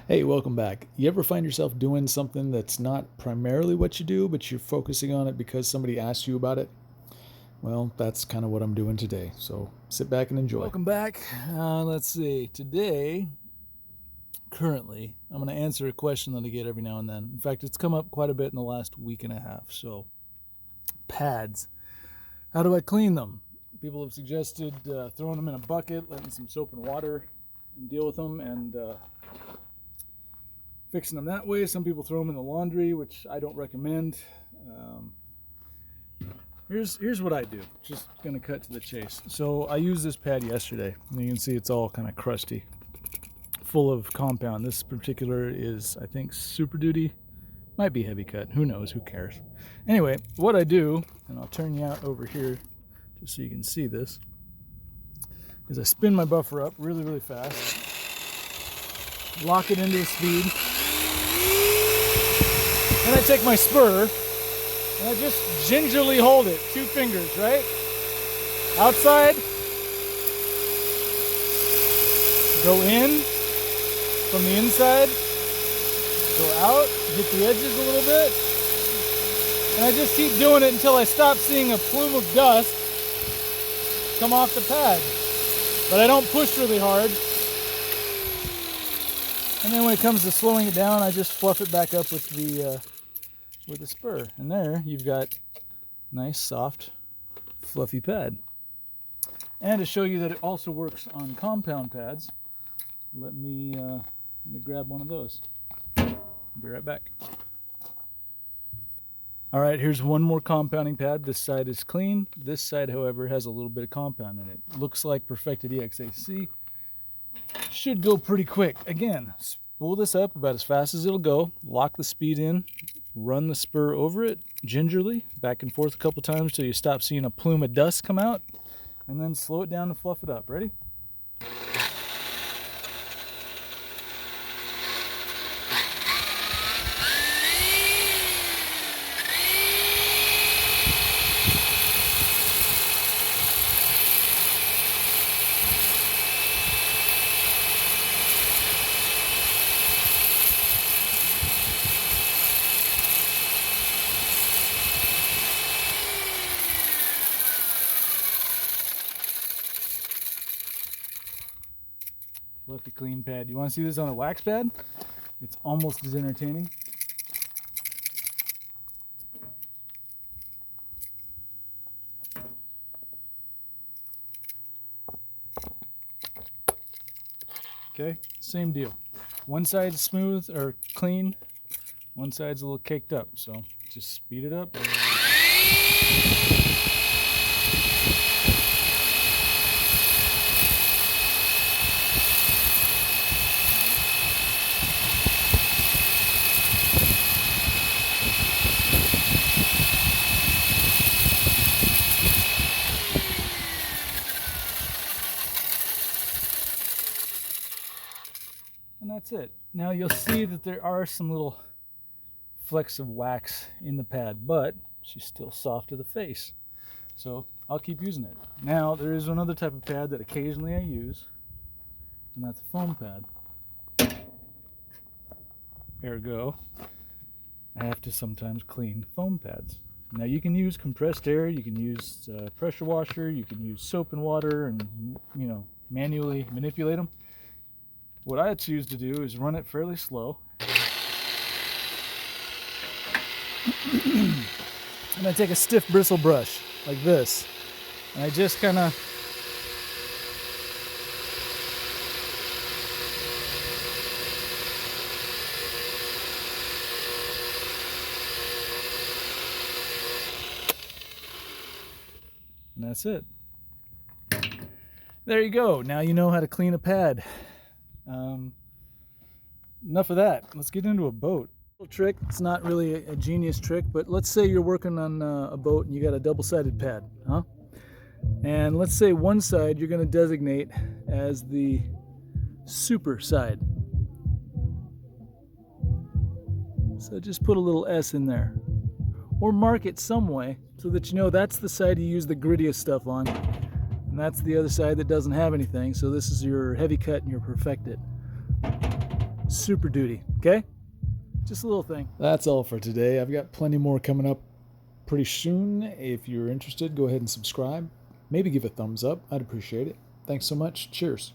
Hey, welcome back. You ever find yourself doing something that's not primarily what you do, but you're focusing on it because somebody asked you about it? Well, that's kind of what I'm doing today. So sit back and enjoy. Welcome back. Let's see. Today, currently, I'm going to answer a question that I get every now and then. In fact, it's come up quite a bit in the last week and a half. So, pads. How do I clean them? People have suggested throwing them in a bucket, letting some soap and water, and deal with them, and fixing them that way. Some people throw them in the laundry, which I don't recommend. Here's what I do. Just gonna cut to the chase. So I used this pad yesterday, and you can see it's all kind of crusty, full of compound. This particular is, I think, Super Duty. Might be heavy cut. Who knows? Who cares? Anyway, what I do, and I'll turn you out over here just so you can see this, is I spin my buffer up really, really fast, lock it into a speed, and I take my spur and I just gingerly hold it, 2 fingers, right? Outside, go in from the inside, go out, hit the edges a little bit, and I just keep doing it until I stop seeing a plume of dust come off the pad. But I don't push really hard. And then when it comes to slowing it down, I just fluff it back up with the spur. And there you've got nice, soft, fluffy pad. And to show you that it also works on compound pads, let me grab one of those. Be right back. All right, here's one more compounding pad. This side is clean. This side, however, has a little bit of compound in it. Looks like Perfected EXAC. Should go pretty quick. Again, spool this up about as fast as it'll go. Lock the speed in. Run the spur over it gingerly, back and forth a couple times till you stop seeing a plume of dust come out. And then slow it down and fluff it up. Ready? Fluffy clean pad. You want to see this on a wax pad? It's almost as entertaining. Okay, same deal. One side's smooth or clean, one side's a little caked up, so just speed it up. And that's it. Now you'll see that there are some little flecks of wax in the pad, but she's still soft to the face. So I'll keep using it. Now there is another type of pad that occasionally I use, and that's a foam pad. Ergo, I have to sometimes clean foam pads. Now you can use compressed air, you can use pressure washer, you can use soap and water and, manually manipulate them. What I choose to do is run it fairly slow. And I take a stiff bristle brush like this. And I just kind of and that's it. There you go. Now you know how to clean a pad. Enough of that. Let's get into a boat. Trick. It's not really a genius trick, but let's say you're working on a boat and you got a double-sided pad, huh? And let's say one side you're going to designate as the super side. So just put a little S in there, or mark it some way so that you know that's the side you use the grittiest stuff on, and that's the other side that doesn't have anything. So this is your heavy cut and your perfected. Super Duty, okay? Just a little thing. That's all for today. I've got plenty more coming up pretty soon. If you're interested, go ahead and subscribe. Maybe give a thumbs up. I'd appreciate it. Thanks so much. Cheers.